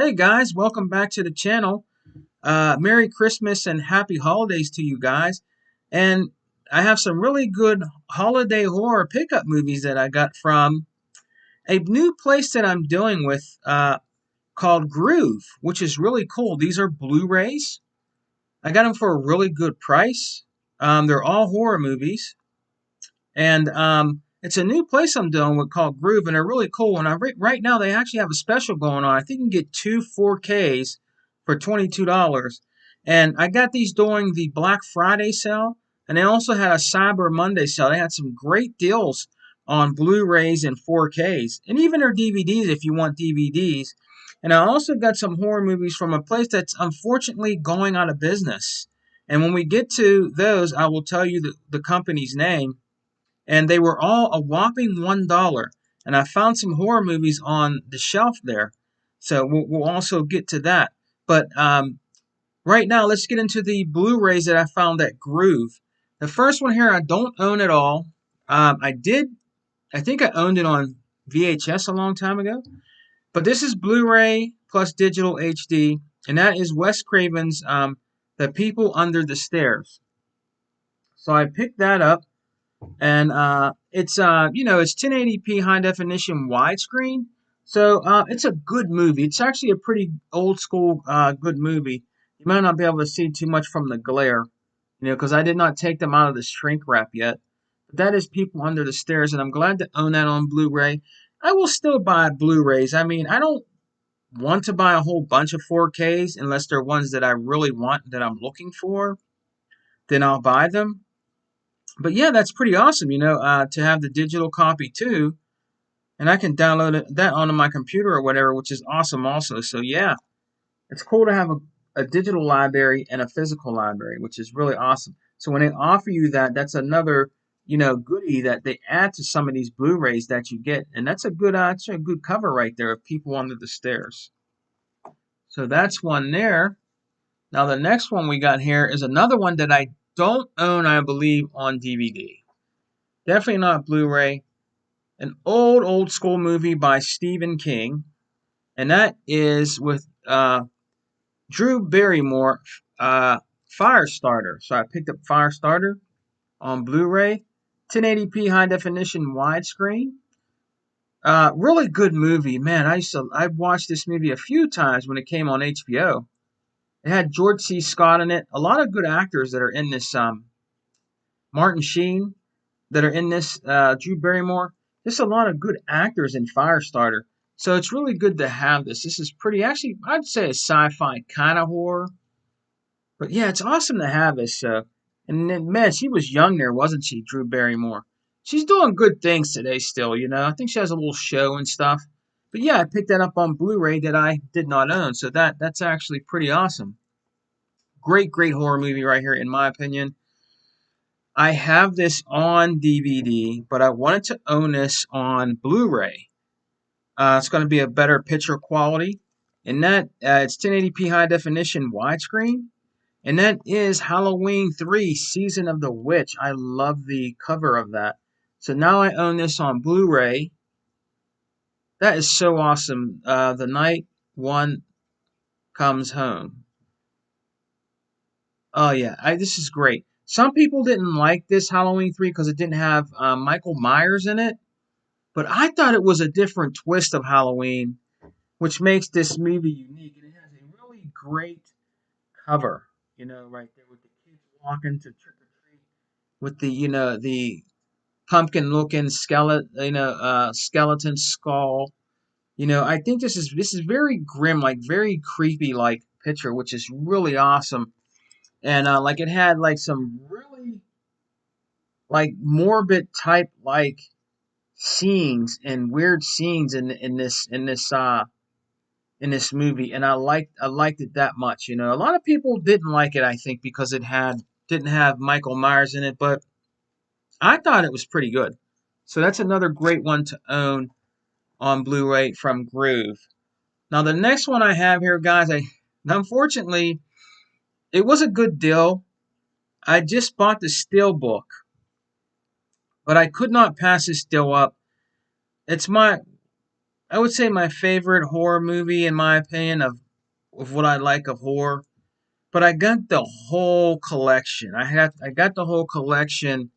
Hey guys, welcome back to the channel. Merry Christmas and Happy Holidays to you guys. And I have some really good holiday horror pickup movies that I got from a new place that I'm dealing with called Groove, which is really cool. These are Blu-rays. I got them for a really good price. They're all horror movies. And it's a new place I'm dealing with called Groove, and they're really cool. And right now they actually have a special going on. I think you can get two 4Ks for $22. And I got these during the Black Friday sale, and they also had a Cyber Monday sale. They had some great deals on Blu-rays and 4Ks, and even their DVDs if you want DVDs. And I also got some horror movies from a place that's unfortunately going out of business. And when we get to those, I will tell you the company's name, and they were all a whopping $1. And I found some horror movies on the shelf there, so we'll also get to that. But right now, let's get into the Blu-rays that I found at Groove. The first one here, I don't own at all. I think I owned it on VHS a long time ago. But this is Blu-ray plus digital HD, and that is Wes Craven's The People Under the Stairs. So I picked that up. And it's 1080p high definition widescreen, so it's a good movie. It's actually a pretty old school good movie. You might not be able to see too much from the glare, because I did not take them out of the shrink wrap yet. But that is People Under the Stairs, and I'm glad to own that on Blu-ray. I will still buy Blu-rays. I mean, I don't want to buy a whole bunch of 4Ks unless they're ones that I really want, that I'm looking for. Then I'll buy them. But yeah, that's pretty awesome, to have the digital copy too, and I can download that onto my computer or whatever, which is awesome also. So yeah, it's cool to have a digital library and a physical library, which is really awesome. So when they offer you that, that's another, goodie that they add to some of these Blu-rays that you get, and that's a good cover right there of People Under the Stairs. So that's one there. Now the next one we got here is another one that I don't own, I believe, on DVD. Definitely not Blu-ray. An old school movie by Stephen King, and that is with Drew Barrymore, Firestarter. So I picked up Firestarter on Blu-ray, 1080p high definition widescreen. Really good movie, man. I watched this movie a few times when it came on HBO. It had George C. Scott in it. A lot of good actors that are in this. Martin Sheen that are in this. Drew Barrymore. There's a lot of good actors in Firestarter. So it's really good to have this. This is pretty, actually, I'd say a sci-fi kind of horror. But yeah, it's awesome to have this. And then, man, she was young there, wasn't she, Drew Barrymore? She's doing good things today still, I think she has a little show and stuff. But yeah, I picked that up on Blu-ray that I did not own. So that's actually pretty awesome. Great horror movie right here, in my opinion. I have this on DVD, but I wanted to own this on Blu-ray. It's going to be a better picture quality, and that it's 1080p high definition widescreen, and that is Halloween 3: Season of the Witch. I love the cover of that. So now I own this on Blu-ray. That is so awesome. The night one comes home. Oh yeah, this is great. Some people didn't like this Halloween 3 because it didn't have Michael Myers in it. But I thought it was a different twist of Halloween, which makes this movie unique. And it has a really great cover, right there with the kids walking to trick or treat with the pumpkin looking skeleton skull. I think this is very grim, like very creepy like picture, which is really awesome. And like it had like some really like morbid type like scenes and weird scenes in this movie, and I liked it that much. A lot of people didn't like it, I think, because it didn't have Michael Myers in it, but I thought it was pretty good. So that's another great one to own on Blu-ray from Groove. Now the next one I have here, guys, unfortunately it was a good deal. I just bought the Steelbook, but I could not pass this deal up. It's I would say my favorite horror movie, in my opinion, of what I like of horror. But I got the whole collection. I got the whole collection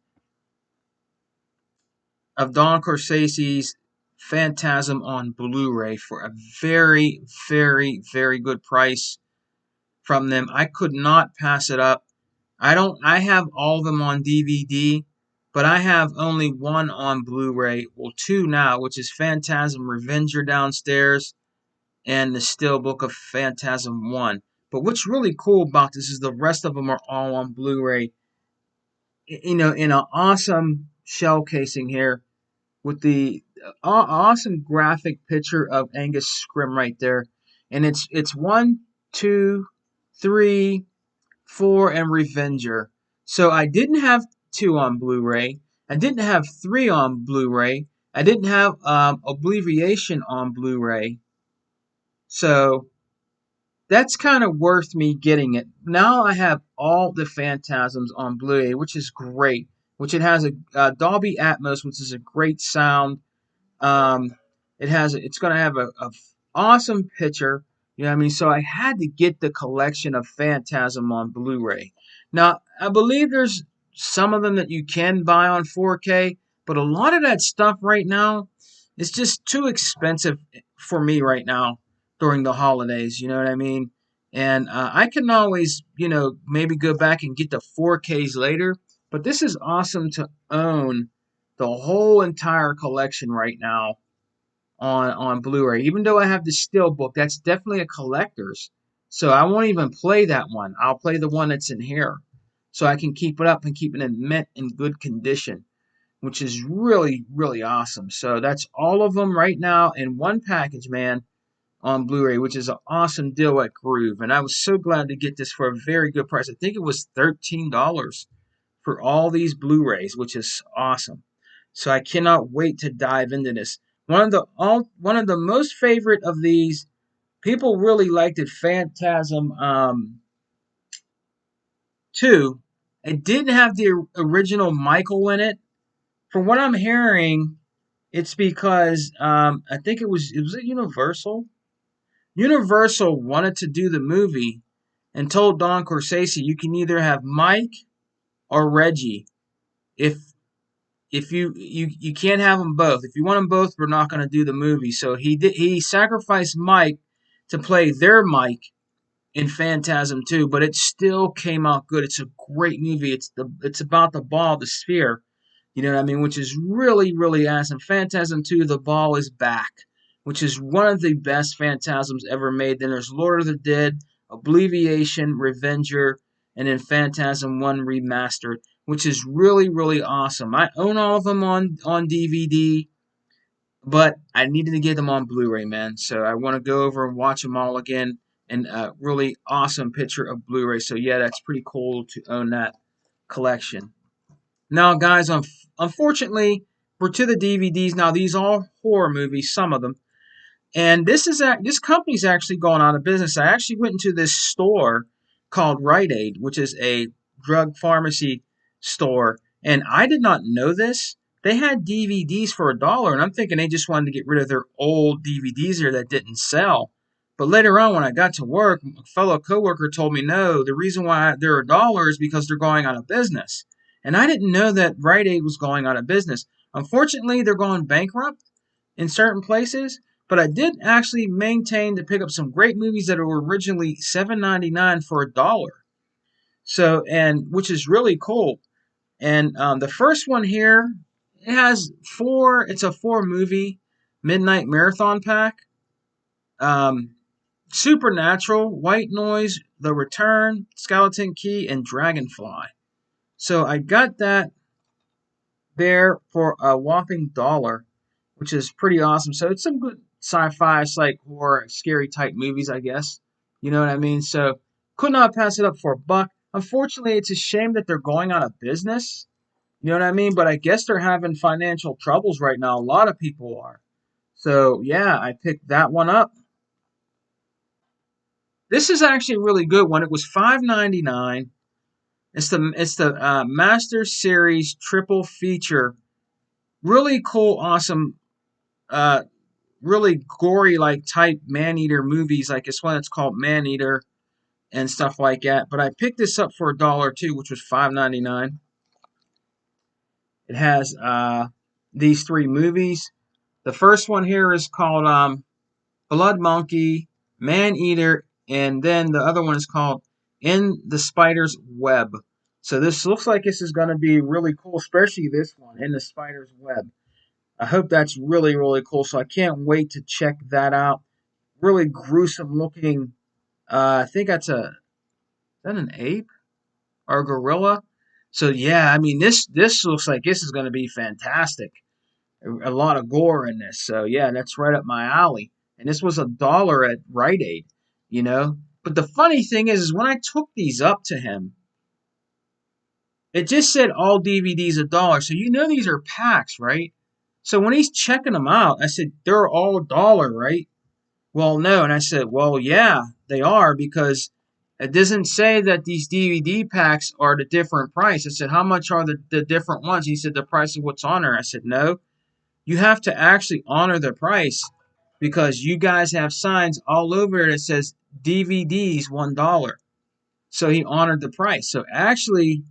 of Don Corsace's Phantasm on Blu-ray for a very, very, very good price from them. I could not pass it up. I have all of them on DVD, but I have only one on Blu-ray. Well, two now, which is Phantasm Revenger downstairs and the Steelbook of Phantasm 1. But what's really cool about this is the rest of them are all on Blu-ray, in an awesome shell casing here with the awesome graphic picture of Angus Scrimm right there. And it's one, two, three, four, and Revenger. So I didn't have two on Blu-ray. I didn't have three on Blu-ray. I didn't have Obliviation on Blu-ray. So that's kind of worth me getting it. Now I have all the Phantasms on Blu-ray, which is great. Which it has a Dolby Atmos, which is a great sound. Um, it's going to have a awesome picture. You know what I mean? So I had to get the collection of Phantasm on Blu-ray. Now I believe there's some of them that you can buy on 4K, but a lot of that stuff right now is just too expensive for me right now during the holidays. You know what I mean? And I can always, maybe go back and get the 4Ks later. But this is awesome to own the whole entire collection right now on Blu-ray. Even though I have the Steelbook, that's definitely a collector's. So I won't even play that one. I'll play the one that's in here, so I can keep it up and keep it in mint in good condition, which is really really awesome. So that's all of them right now in one package, man, on Blu-ray, which is an awesome deal at Groove. And I was so glad to get this for a very good price. I think it was $13 for all these Blu-rays, which is awesome. So I cannot wait to dive into this. One of the most favorite of these, people really liked it. Phantasm 2. It didn't have the original Michael in it. From what I'm hearing, it's because I think it was at Universal. Universal wanted to do the movie and told Don Corsese, you can either have Mike or Reggie. If you can't have them both. If you want them both, we're not going to do the movie. So he sacrificed Mike to play their Mike in Phantasm 2, but it still came out good. It's a great movie. It's about the ball, the sphere. You know what I mean? Which is really, really awesome. Phantasm 2, The Ball is Back, which is one of the best Phantasms ever made. Then there's Lord of the Dead, Obliviation, Revenger, and then Phantasm 1 Remastered, which is really, really awesome. I own all of them on DVD, but I needed to get them on Blu-ray, man. So I want to go over and watch them all again. And a really awesome picture of Blu-ray. So yeah, that's pretty cool to own that collection. Now, guys, unfortunately, we're to the DVDs. Now, these are horror movies, some of them. And this company's actually going out of business. I actually went into this store called Rite Aid, which is a drug pharmacy store, and I did not know this. They had DVDs for $1, and I'm thinking they just wanted to get rid of their old DVDs here that didn't sell. But later on, when I got to work, a fellow coworker told me no, the reason why they're $1 is because they're going out of business. And I didn't know that Rite Aid was going out of business. Unfortunately, they're going bankrupt in certain places. But I did actually maintain to pick up some great movies that were originally $7.99 for $1. So, and which is really cool. And the first one here, it has four. It's a four-movie midnight marathon pack. Um, Supernatural, White Noise, The Return, Skeleton Key, and Dragonfly. So I got that there for a whopping $1, which is pretty awesome. So it's some good sci-fi, psych, horror, scary type movies, I guess. You know what I mean? So could not pass it up for $1. Unfortunately, it's a shame that they're going out of business. You know what I mean? But I guess they're having financial troubles right now. A lot of people are. So yeah, I picked that one up. This is actually a really good one. It was $5.99. It's the Master Series triple feature. Really cool, awesome really gory like type man-eater movies, like this one that's called Man-Eater and stuff like that. But I picked this up for $1 too, which was $5.99. It has these three movies. The first one here is called Blood Monkey, Man Eater, and then the other one is called In the Spider's Web. So this looks like this is going to be really cool, especially this one, In the Spider's Web. I hope that's really, really cool. So I can't wait to check that out. Really gruesome looking. I think is that an ape or a gorilla? So yeah, I mean this looks like this is going to be fantastic. A lot of gore in this. So yeah, that's right up my alley. And this was $1 at Rite Aid, you know. But the funny thing is when I took these up to him, it just said all DVDs $1. So you know these are packs, right? So when he's checking them out, I said they're all $1, right? Well, no, and I said, well, yeah, they are because it doesn't say that these DVD packs are the different price. I said, how much are the different ones? He said the price of what's on there. I said, no. You have to actually honor the price because you guys have signs all over it that says DVDs $1. So he honored the price. So actually,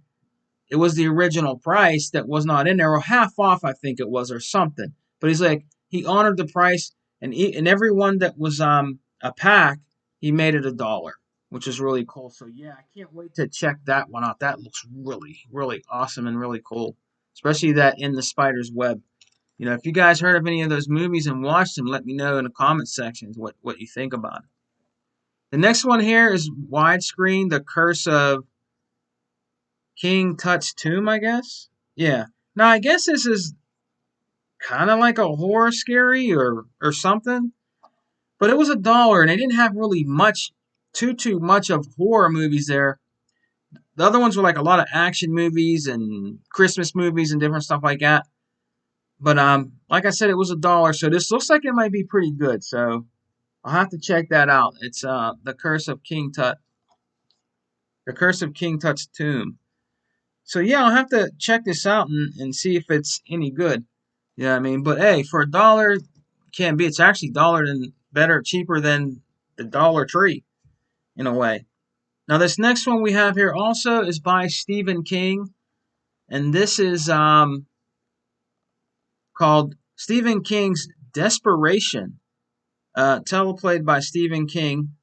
it was the original price that was not in there, or half off, I think it was, or something. But he's like, he honored the price, and every one that was a pack, he made it $1, which is really cool. So yeah, I can't wait to check that one out. That looks really, really awesome and really cool, especially that In the Spider's Web. You know, if you guys heard of any of those movies and watched them, let me know in the comment sections what you think about it. The next one here is widescreen, The Curse of King Tut's Tomb, I guess. Yeah. Now, I guess this is kind of like a horror scary or something, but it was $1, and they didn't have really much, too much of horror movies there. The other ones were like a lot of action movies and Christmas movies and different stuff like that. But like I said, it was $1, so this looks like it might be pretty good. So I'll have to check that out. It's The Curse of King Tut, The Curse of King Tut's Tomb. So yeah, I'll have to check this out and see if it's any good. You know what I mean? But hey, for $1, can't be. It's actually dollar than better, cheaper than the Dollar Tree in a way. Now this next one we have here also is by Stephen King, and this is called Stephen King's Desperation, teleplayed by Stephen King.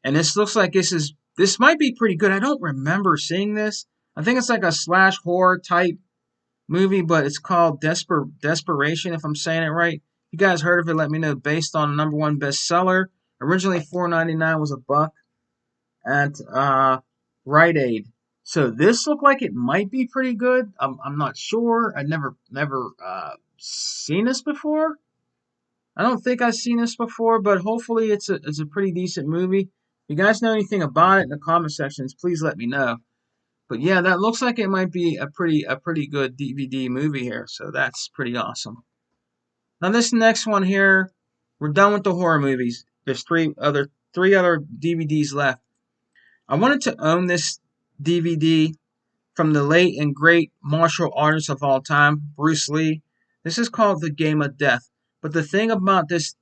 And this looks like this might be pretty good. I don't remember seeing this. I think it's like a slash horror type movie, but it's called Desperation, if I'm saying it right. You guys heard of it, let me know. Based on the #1 bestseller. Originally $4.99 was $1 at Rite Aid. So this looked like it might be pretty good. I'm not sure. I never seen this before. I don't think I've seen this before, but hopefully it's a pretty decent movie. If you guys know anything about it in the comment sections, please let me know. But yeah, that looks like it might be a pretty good DVD movie here, so that's pretty awesome. Now this next one here, we're done with the horror movies. There's three other DVDs left. I wanted to own this DVD from the late and great martial artist of all time, Bruce Lee. This is called The Game of Death. But the thing about this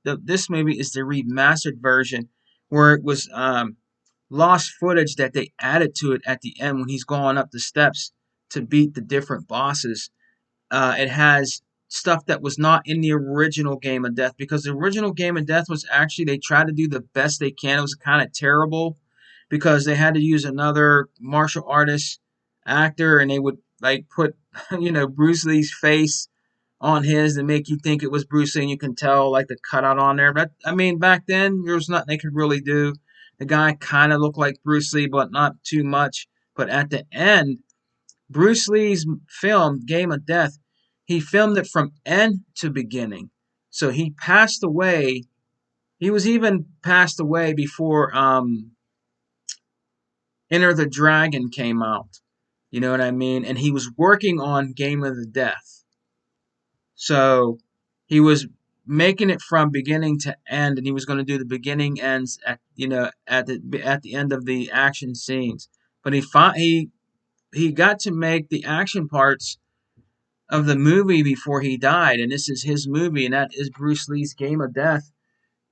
movie is the remastered version, where it was lost footage that they added to it at the end when he's going up the steps to beat the different bosses. It has stuff that was not in the original Game of Death, because the original Game of Death was actually, they tried to do the best they can. It was kind of terrible because they had to use another martial artist actor, and they would like put Bruce Lee's face on his and make you think it was Bruce Lee, and you can tell like the cutout on there. But I mean, back then there was nothing they could really do. The guy kind of looked like Bruce Lee, but not too much. But at the end, Bruce Lee's film Game of Death, he filmed it from end to beginning. So he passed away. He was even passed away before Enter the Dragon came out. You know what I mean? And he was working on Game of the Death. So he was making it from beginning to end, and he was going to do the beginning ends at the end of the action scenes. But he got to make the action parts of the movie before he died, and this is his movie, and that is Bruce Lee's Game of Death.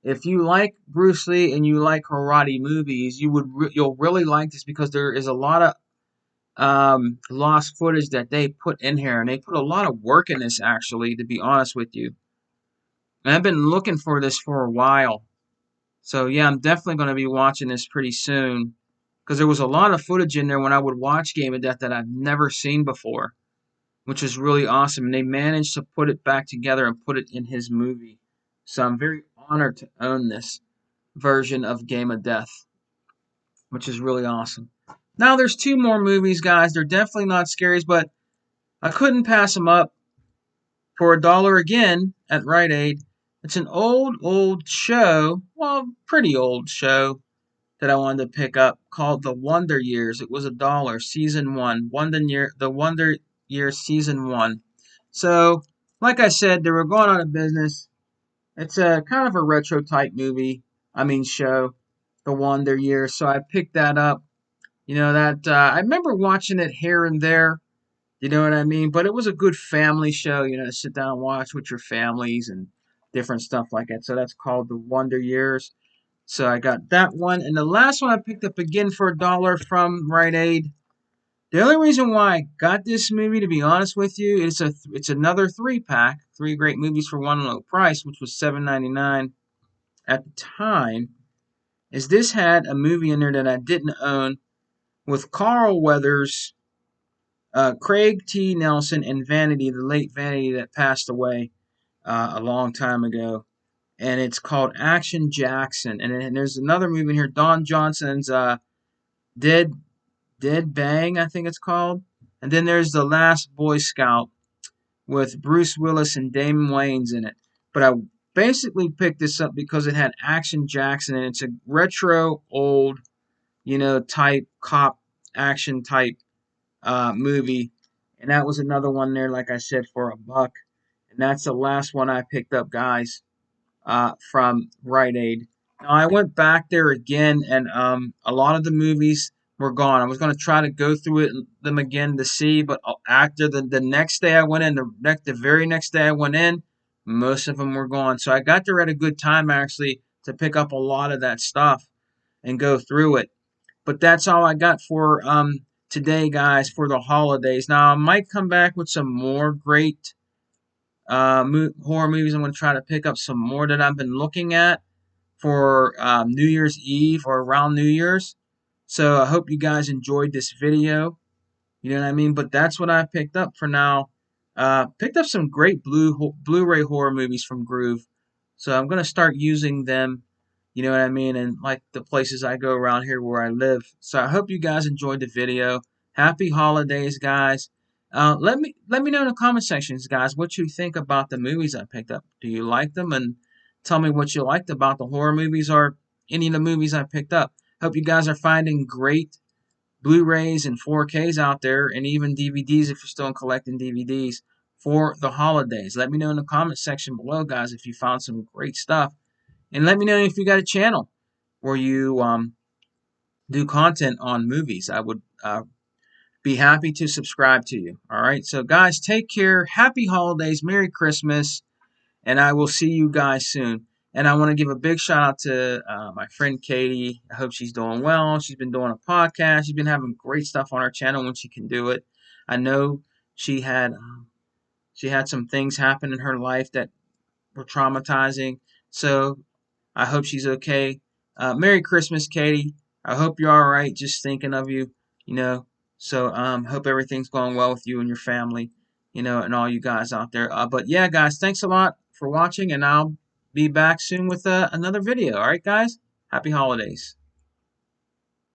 If you like Bruce Lee and you like karate movies, you'll really like this because there is a lot of lost footage that they put in here, and they put a lot of work in this actually, to be honest with you. And I've been looking for this for a while. So yeah, I'm definitely going to be watching this pretty soon because there was a lot of footage in there when I would watch Game of Death that I've never seen before, which is really awesome. And they managed to put it back together and put it in his movie. So I'm very honored to own this version of Game of Death, which is really awesome. Now there's two more movies, guys. They're definitely not scaries, but I couldn't pass them up for $1 again at Rite Aid. It's an old show, well, pretty old show that I wanted to pick up called The Wonder Years. It was $1, season one, The Wonder Years season one. So, like I said, they were going out of business. It's a kind of a retro type movie. I mean show, The Wonder Years. So I picked that up. You know that I remember watching it here and there. You know what I mean? But it was a good family show, you know, to sit down and watch with your families and different stuff like that. So that's called The Wonder Years. So I got that one. And the last one I picked up again for $1 from Rite Aid. The only reason why I got this movie, to be honest with you, it's another 3-pack, 3 great movies for one low price, which was $7.99 at the time, is this had a movie in there that I didn't own with Carl Weathers, Craig T. Nelson, and Vanity, the late Vanity that passed away a long time ago. And it's called Action Jackson. And there's another movie in here, Don Johnson's Dead Dead Bang, I think it's called. And then there's The Last Boy Scout with Bruce Willis and Damon Wayans in it. But I basically picked this up because it had Action Jackson, and it's a retro old, you know, type cop action type movie. And that was another one there, like I said, for $1. And that's the last one I picked up, guys, from Rite Aid. Now I went back there again, and a lot of the movies were gone. I was going to try to go through them again to see, but after the next day I went in, the very next day I went in, most of them were gone. So I got there at a good time actually to pick up a lot of that stuff and go through it. But that's all I got for today, guys, for the holidays. Now I might come back with some more great horror movies. I'm going to try to pick up some more that I've been looking at for New Year's Eve or around New Year's. So I hope you guys enjoyed this video. You know what I mean? But that's what I picked up for now. Picked up some great Blu-ray horror movies from Groove. So I'm going to start using them, you know what I mean, and like the places I go around here where I live. So I hope you guys enjoyed the video. Happy holidays, guys. Let me know in the comment sections, guys, what you think about the movies I picked up. Do you like them? And tell me what you liked about the horror movies or any of the movies I picked up. Hope you guys are finding great Blu-rays and 4Ks out there, and even DVDs if you're still collecting DVDs for the holidays. Let me know in the comment section below, guys, if you found some great stuff. And let me know if you got a channel where you do content on movies. I would be happy to subscribe to you. All right, so guys, take care. Happy holidays. Merry Christmas. And I will see you guys soon. And I want to give a big shout out to my friend Katie. I hope she's doing well. She's been doing a podcast. She's been having great stuff on her channel when she can do it. I know she had some things happen in her life that were traumatizing. So I hope she's okay. Merry Christmas, Katie. I hope you're all right. Just thinking of you, you know. So hope everything's going well with you and your family, you know, and all you guys out there. But yeah, guys, thanks a lot for watching, and I'll be back soon with another video. All right, guys? Happy holidays.